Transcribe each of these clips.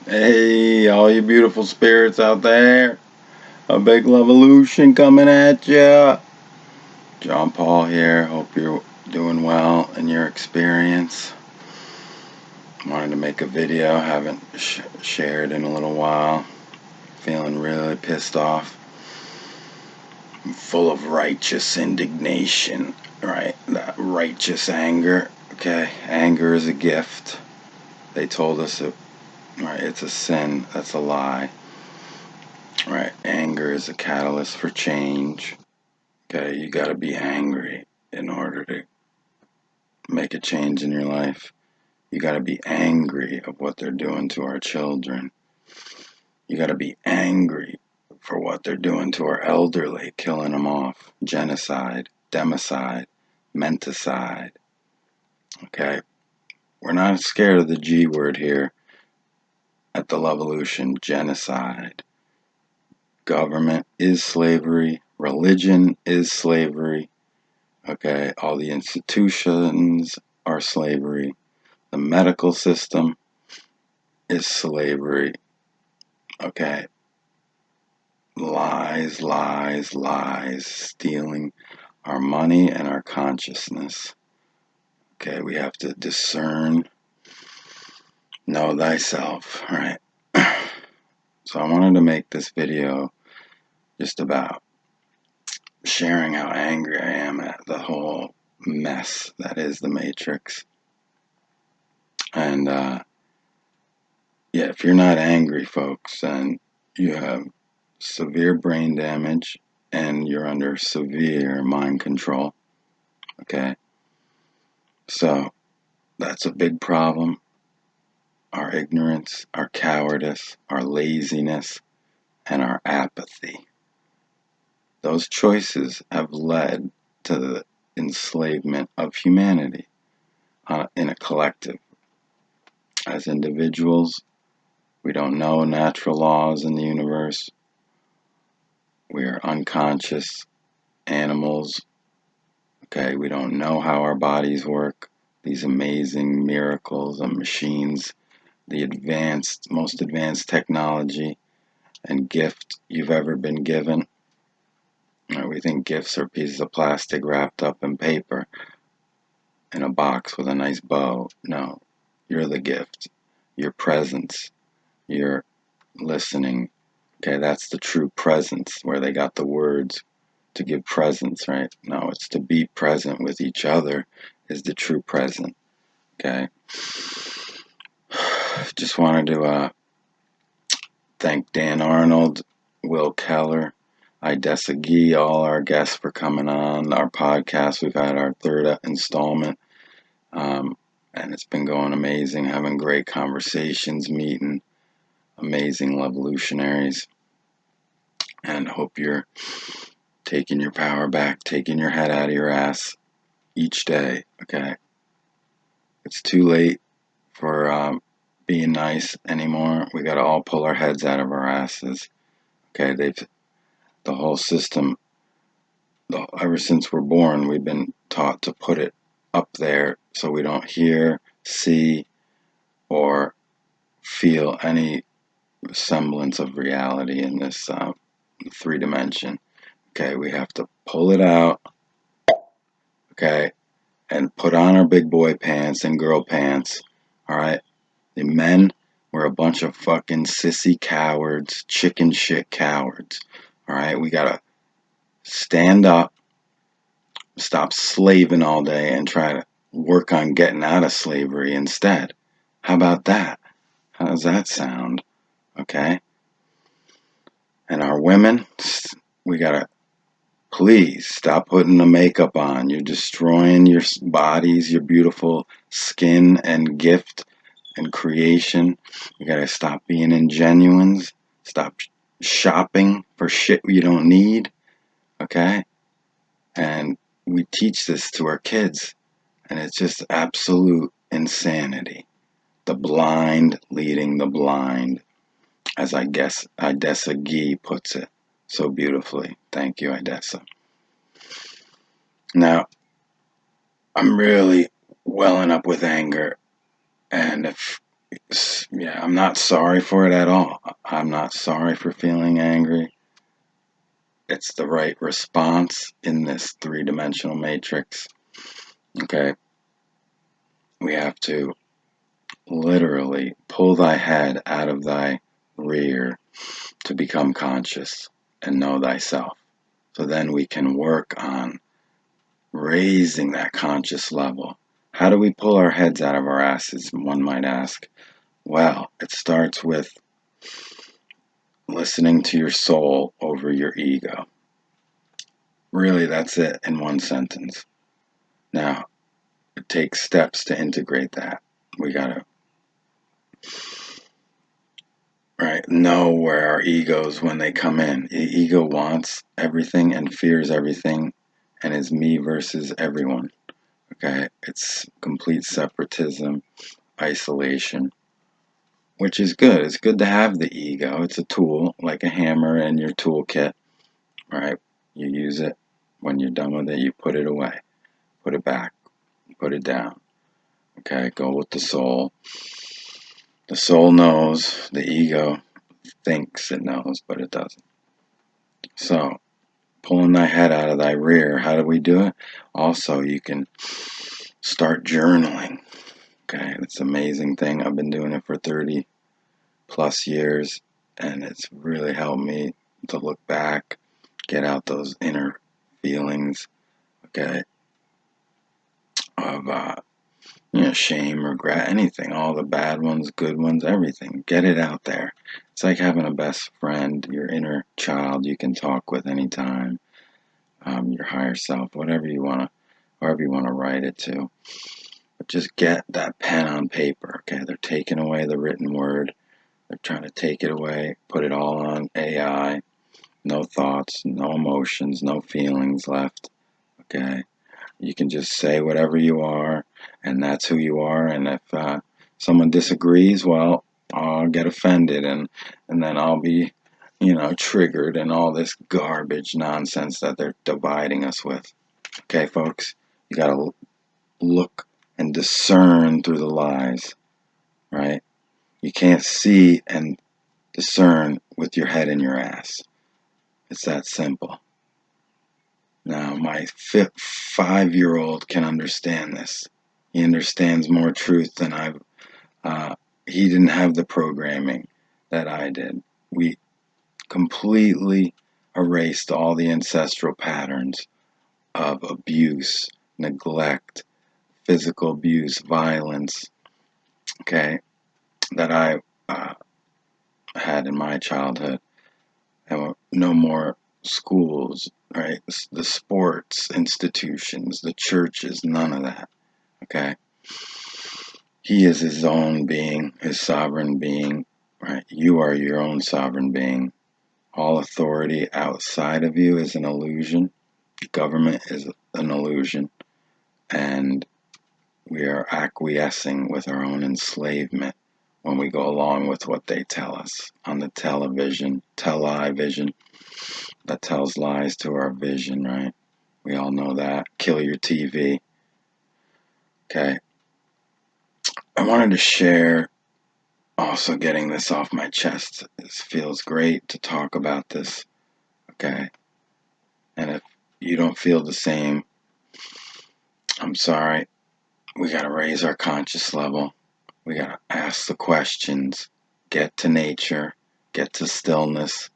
Hey, all you beautiful spirits out there. A big Luv-A-Lution coming at ya. John Paul here. Hope you're doing well in your experience. Wanted to make a video. Haven't shared in a little while. Feeling really pissed off. I'm full of righteous indignation. Right? That righteous anger. Okay? Anger is a gift. They told us it's a sin. That's a lie. Right, anger is a catalyst for change. Okay, you gotta be angry in order to make a change in your life. You gotta be angry of what they're doing to our children. You gotta be angry for what they're doing to our elderly, killing them off. Genocide, democide, menticide. Okay, we're not scared of the G word here at the Luv-A-Lution. Genocide. Government is slavery. Religion is slavery. Okay, all the institutions are slavery. The medical system is slavery. Okay, lies, lies, lies, stealing our money and our consciousness. Okay, we have to discern, know thyself, right? So I wanted to make this video just about sharing how angry I am at the whole mess that is the Matrix. And yeah, if you're not angry, folks, then you have severe brain damage and you're under severe mind control. Okay? So that's a big problem. Our ignorance, our cowardice, our laziness, and our apathy. Those choices have led to the enslavement of humanity in a collective. As individuals, we don't know natural laws in the universe. We are unconscious animals. Okay, we don't know how our bodies work. These amazing miracles and machines, the most advanced technology and gift you've ever been given. We think gifts are pieces of plastic wrapped up in paper in a box with a nice bow. No, you're the gift. Your presence, your listening. Okay, that's the true presence, where they got the words to give presence, right? No, it's to be present with each other is the true present. Okay. Just wanted to thank Dan Arnold, Will Keller, Idessa Gee, all our guests for coming on our podcast. We've had our third installment, and it's been going amazing, having great conversations, meeting amazing Luv-A-Lutionaries, and hope you're taking your power back, taking your head out of your ass each day. Okay, it's too late for being nice anymore. We got to all pull our heads out of our asses. Okay, the whole system, ever since we're born, we've been taught to put it up there so we don't hear, see, or feel any semblance of reality in this 3-dimension. Okay, we have to pull it out. Okay, and put on our big boy pants and girl pants. All right, the men, we're a bunch of fucking sissy cowards, chicken shit cowards. All right, we gotta stand up, stop slaving all day, and try to work on getting out of slavery instead. How about that? How does that sound? Okay? And our women, we gotta please stop putting the makeup on. You're destroying your bodies, your beautiful skin and gift and creation. You gotta stop being ingenuines. Stop shopping for shit you don't need. Okay? And we teach this to our kids, and it's just absolute insanity. The blind leading the blind, as I guess Idessa Gee puts it so beautifully. Thank you, Idessa. Now, I'm really welling up with anger, and if Yeah, I'm not sorry for it at all. I'm not sorry for feeling angry. It's the right response in this three-dimensional matrix. Okay, we have to literally pull thy head out of thy rear to become conscious and know thyself. So then we can work on raising that conscious level. How do we pull our heads out of our asses, one might ask? Well, it starts with listening to your soul over your ego. Really, that's it in one sentence. Now, it takes steps to integrate that. We gotta know where our egos when they come in. The ego wants everything and fears everything and is me versus everyone. Okay, it's complete separatism, isolation, which is good. It's good to have the ego. It's a tool, like a hammer in your toolkit, right? You use it. When you're done with it, you put it away, put it back, put it down. Okay, go with the soul. The soul knows, the ego thinks it knows, but it doesn't. So, pulling thy head out of thy rear, how do we do it? Also, you can start journaling. Okay, it's an amazing thing. I've been doing it for 30 plus years, and it's really helped me to look back, get out those inner feelings, okay, of shame, regret, anything, all the bad ones, good ones, everything. Get it out there. It's like having a best friend, your inner child you can talk with anytime, your higher self, whatever you want to, however you want to write it to. But just get that pen on paper, okay? They're taking away the written word. They're trying to take it away, put it all on AI. No thoughts, no emotions, no feelings left, okay? You can just say whatever you are, and that's who you are. And if someone disagrees, well, I'll get offended, and then I'll be, triggered, and all this garbage nonsense that they're dividing us with. Okay, folks, you gotta look and discern through the lies, right? You can't see and discern with your head in your ass. It's that simple. Now, my 5-year-old can understand this. He understands more truth than I've. He didn't have the programming that I did. We completely erased all the ancestral patterns of abuse, neglect, physical abuse, violence, okay, that I had in my childhood. And no more schools, right? The sports institutions, the churches, none of that. Okay? He is his own being, his sovereign being, right? You are your own sovereign being. All authority outside of you is an illusion. Government is an illusion. And we are acquiescing with our own enslavement when we go along with what they tell us on the television, television that tells lies to our vision, right? We all know that. Kill your TV. Okay. I wanted to share also getting this off my chest. It feels great to talk about this. Okay. And if you don't feel the same, I'm sorry. We got to raise our conscious level. We got to ask the questions, get to nature, get to stillness,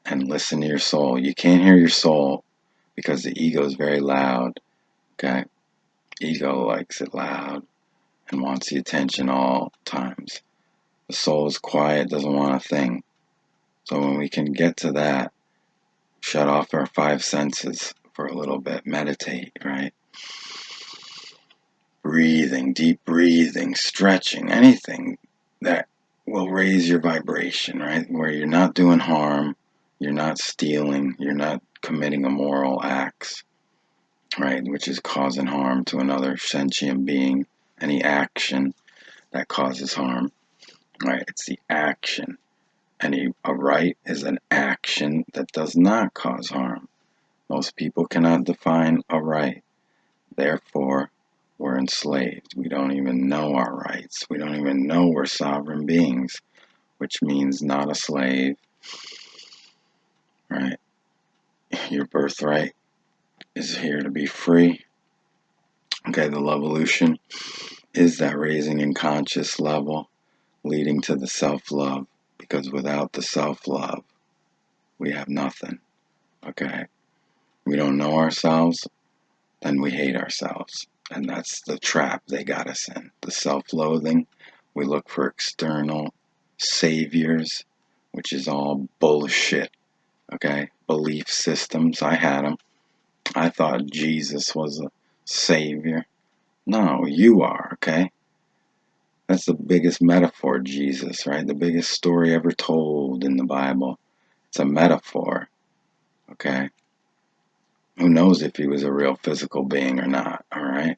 and listen to your soul. You can't hear your soul because the ego is very loud. Okay. Ego likes it loud and wants the attention all times. The soul is quiet, doesn't want a thing. So when we can get to that, shut off our 5 senses for a little bit, meditate, right? Breathing, deep breathing, stretching, anything that will raise your vibration, right? Where you're not doing harm, you're not stealing, you're not committing immoral acts, right? Which is causing harm to another sentient being. Any action that causes harm, right? It's the action. A right is an action that does not cause harm. Most people cannot define a right. Therefore, we're enslaved. We don't even know our rights. We don't even know we're sovereign beings, which means not a slave, right? Your birthright is here to be free. Okay, the Luv-A-Lution is that raising in conscious level leading to the self-love, because without the self-love, we have nothing, okay? We don't know ourselves, then we hate ourselves. And that's the trap they got us in. The self-loathing, we look for external saviors, which is all bullshit, okay? Belief systems, I had them. I thought Jesus was a savior. No, you are, okay? That's the biggest metaphor, Jesus, right? The biggest story ever told in the Bible. It's a metaphor, okay? Who knows if he was a real physical being or not, all right?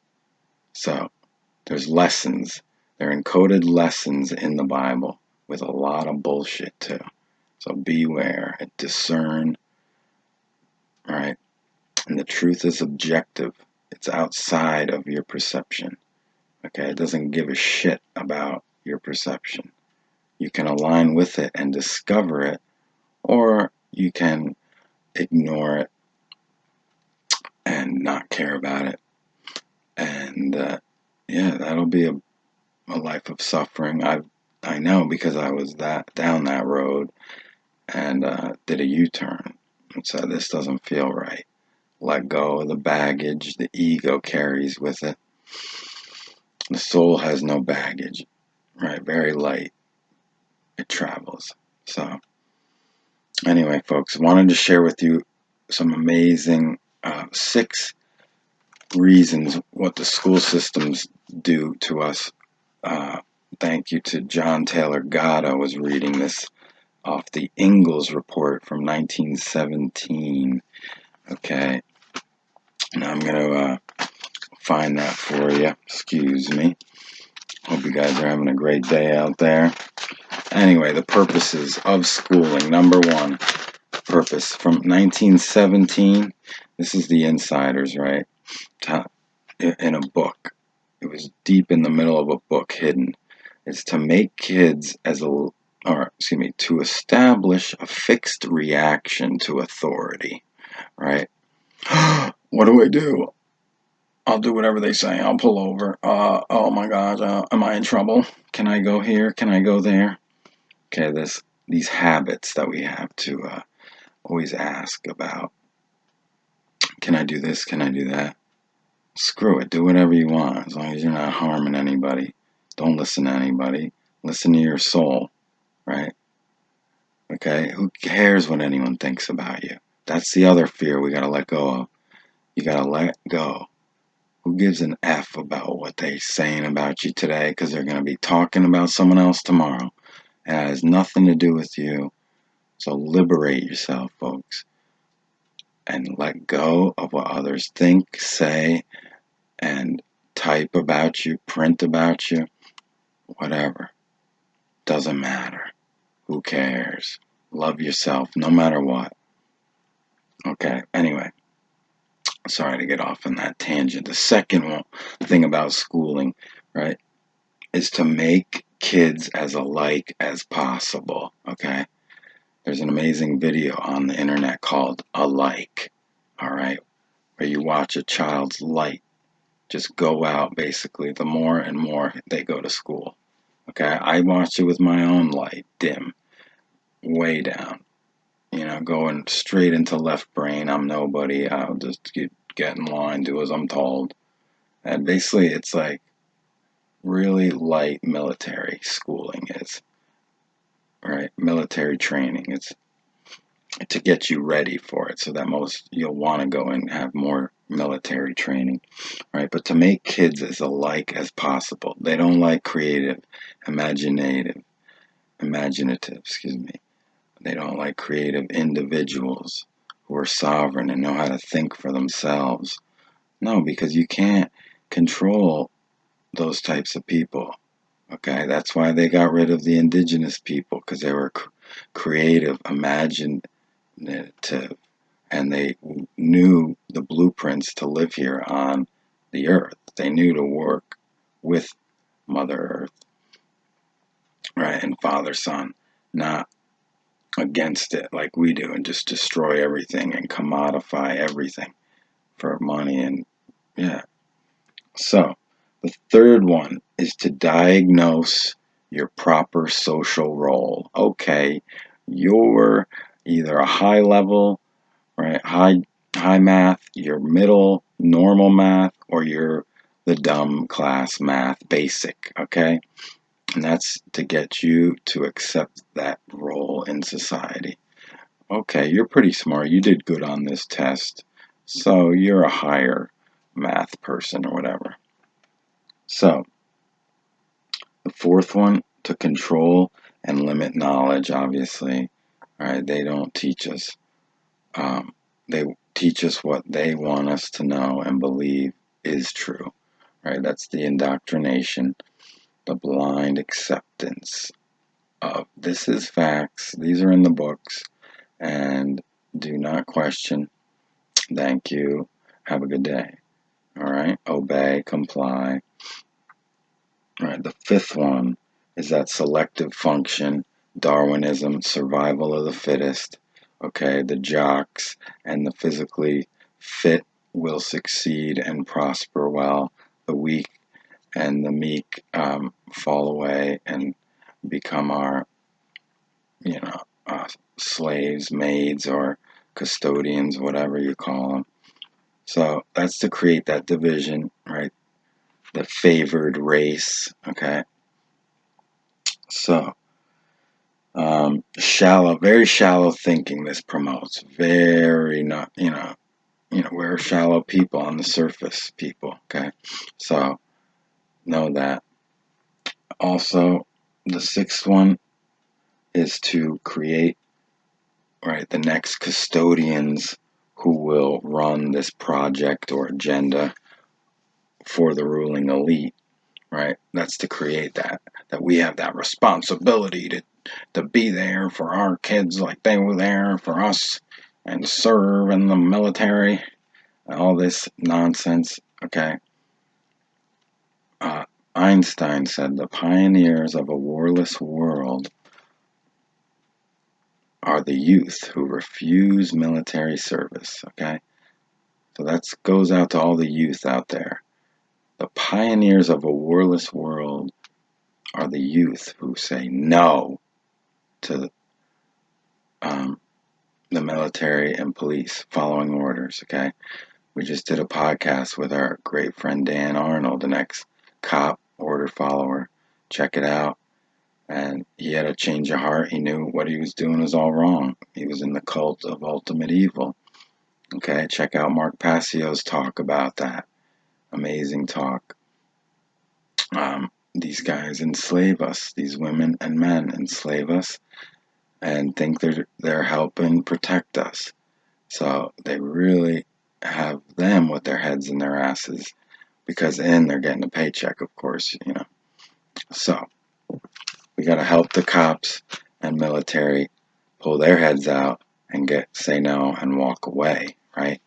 So, there's lessons. There are encoded lessons in the Bible with a lot of bullshit, too. So beware and discern, all right? And the truth is objective. It's outside of your perception, okay? It doesn't give a shit about your perception. You can align with it and discover it, or you can ignore it and not care about it. And yeah, that'll be a life of suffering. I know, because I was down that road and did a U-turn and said, this doesn't feel right. Let go of the baggage the ego carries with it. The soul has no baggage, right? Very light. It travels. So anyway, folks, wanted to share with you some amazing 6 reasons what the school systems do to us. Thank you to John Taylor Gatto. I was reading this off the Ingalls report from 1917. Okay, now I'm going to find that for you. Excuse me. Hope you guys are having a great day out there. Anyway, the purposes of schooling. Number 1, purpose from 1917. This is the insiders, right? In a book. It was deep in the middle of a book, hidden. It's to make kids to establish a fixed reaction to authority, right? What do I do? I'll do whatever they say. I'll pull over. Oh my gosh, am I in trouble? Can I go here? Can I go there? Okay, these habits that we have to always ask about. Can I do this? Can I do that? Screw it. Do whatever you want, as long as you're not harming anybody. Don't listen to anybody. Listen to your soul, right? Okay? Who cares what anyone thinks about you? That's the other fear we gotta let go of. You gotta let go. Who gives an F about what they're saying about you today? Because they're gonna be talking about someone else tomorrow. And it has nothing to do with you. So liberate yourself, folks. And let go of what others think, say, and type about you, print about you, whatever. Doesn't matter. Who cares? Love yourself no matter what. Okay, anyway. Sorry to get off on that tangent. The second thing about schooling, right, is to make kids as alike as possible, okay? There's an amazing video on the internet called Alike, all right, where you watch a child's light just go out, basically, the more and more they go to school, okay? I watch it with my own light, dim, way down, going straight into left brain. I'm nobody. I'll just get in line, do as I'm told. And basically, it's like really light military schooling is, right? Military training. It's to get you ready for it, so that you'll want to go and have more military training, right? But to make kids as alike as possible. They don't like creative, imaginative, excuse me. They don't like creative individuals who are sovereign and know how to think for themselves. No, because you can't control those types of people. Okay, that's why they got rid of the indigenous people, because they were creative, imaginative, and they knew the blueprints to live here on the earth. They knew to work with Mother Earth, right, and Father Son, not against it like we do and just destroy everything and commodify everything for money. And yeah. So the third one is to diagnose your proper social role. Okay, you're either a high level, right, high math, you're middle normal math, or you're the dumb class math basic. Okay, and that's to get you to accept that role in society. Okay, you're pretty smart. You did good on this test. So you're a higher math person or whatever. So the fourth one, to control and limit knowledge, obviously. All right, they don't teach us. They teach us what they want us to know and believe is true. Right, that's the indoctrination, the blind acceptance of this is facts. These are in the books, and do not question. Thank you. Have a good day. All right, obey, comply. All right, the fifth one is that selective function, Darwinism, survival of the fittest. Okay, the jocks and the physically fit will succeed and prosper while the weak and the meek fall away and become our, you know, slaves, maids, or custodians, whatever you call them. So that's to create that division, right? The favored race, okay? So, very shallow thinking this promotes. Very not, we're shallow people on the surface, people, okay? So, know that. Also, the sixth one is to create, right, the next custodians who will run this project or agenda for the ruling elite, right? That's to create that we have that responsibility to be there for our kids like they were there for us and serve in the military and all this nonsense. Okay. uh, Einstein said the pioneers of a warless world are the youth who refuse military service. Okay, so that goes out to all the youth out there. The pioneers of a warless world are the youth who say no to the military and police following orders. Okay, we just did a podcast with our great friend Dan Arnold, an ex-cop order follower. Check it out. And he had a change of heart. He knew what he was doing was all wrong. He was in the cult of ultimate evil. Okay, check out Mark Passio's talk about that. Amazing talk. These guys enslave us. These women and men enslave us and think they're helping protect us. So they really have them with their heads in their asses because then they're getting a paycheck, of course, So we got to help the cops and military pull their heads out and say no and walk away, right?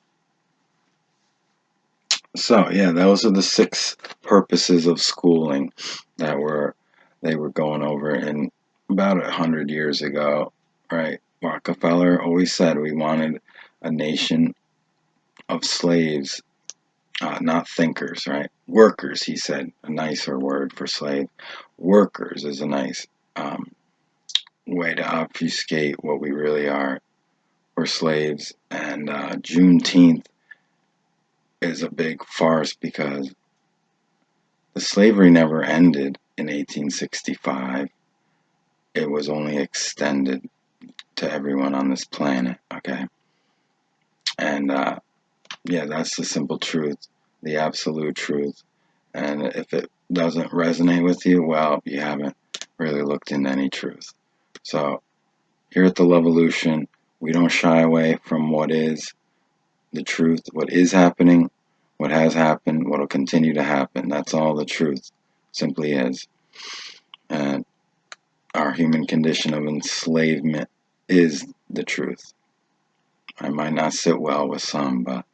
So yeah, those are the 6 purposes of schooling that they were going over in about 100 years ago, right? Rockefeller always said we wanted a nation of slaves, not thinkers, right? Workers, he said, a nicer word for slave. Workers is a nice way to obfuscate what we really are. We're slaves, and Juneteenth is a big farce because the slavery never ended in 1865. It was only extended to everyone on this planet, okay? And yeah, that's the simple truth, the absolute truth. And if it doesn't resonate with you, well, you haven't really looked into any truth. So here at the Luv-A-Lution, we don't shy away from what is the truth, what is happening, what has happened, what will continue to happen. That's all the truth simply is. And our human condition of enslavement is the truth. I might not sit well with some, but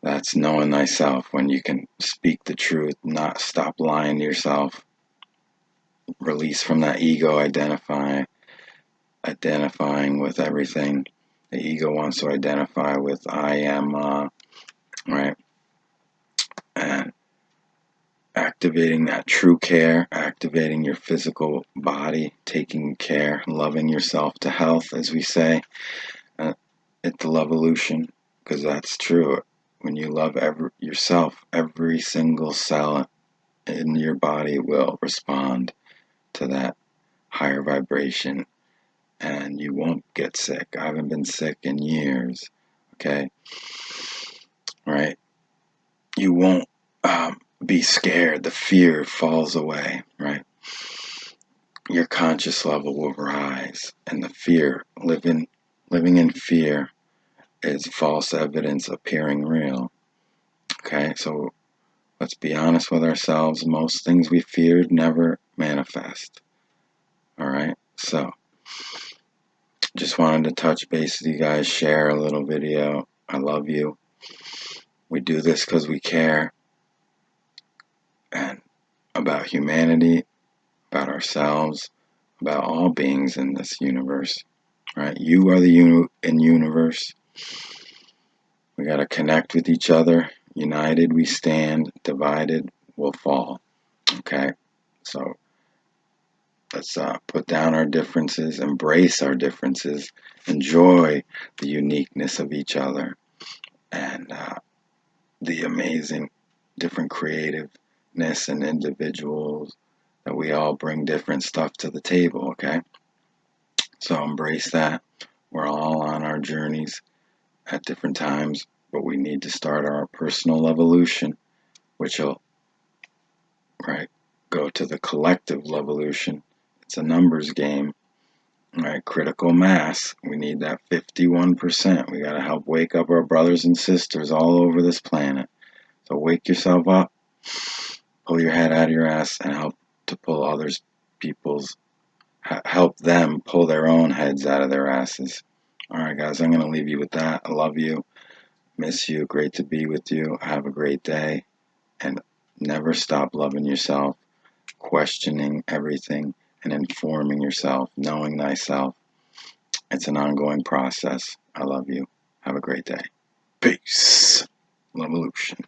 That's knowing thyself, when you can speak the truth, not stop lying to yourself, release from that ego identifying with everything. The ego wants to identify with I am, right? And activating that true care, activating your physical body, taking care, loving yourself to health, as we say, at the Luv-A-Lution, because that's true. When you love yourself, every single cell in your body will respond to that higher vibration, and you won't get sick. I haven't been sick in years, okay? Right? You won't be scared. The fear falls away, right? Your conscious level will rise, and the fear, living in fear, is false evidence appearing real. Okay, so let's be honest with ourselves. Most things we feared never manifest. All right, so just wanted to touch base with you guys, share a little video. I love you. We do this because we care, and about humanity, about ourselves, about all beings in this universe. Right? You are the universe. We got to connect with each other. United we stand, divided we'll fall. Okay? So let's put down our differences, embrace our differences, enjoy the uniqueness of each other, and the amazing different creativeness and individuals that we all bring different stuff to the table. Okay? So embrace that. We're all on our journeys at different times, but we need to start our personal evolution, which will, right, go to the collective evolution. It's a numbers game, right? Critical mass. We need that 51%. We got to help wake up our brothers and sisters all over this planet. So wake yourself up, pull your head out of your ass, and help to pull help them pull their own heads out of their asses. All right, guys, I'm going to leave you with that. I love you. Miss you. Great to be with you. Have a great day. And never stop loving yourself, questioning everything, and informing yourself, knowing thyself. It's an ongoing process. I love you. Have a great day. Peace. Luv-A-Lution.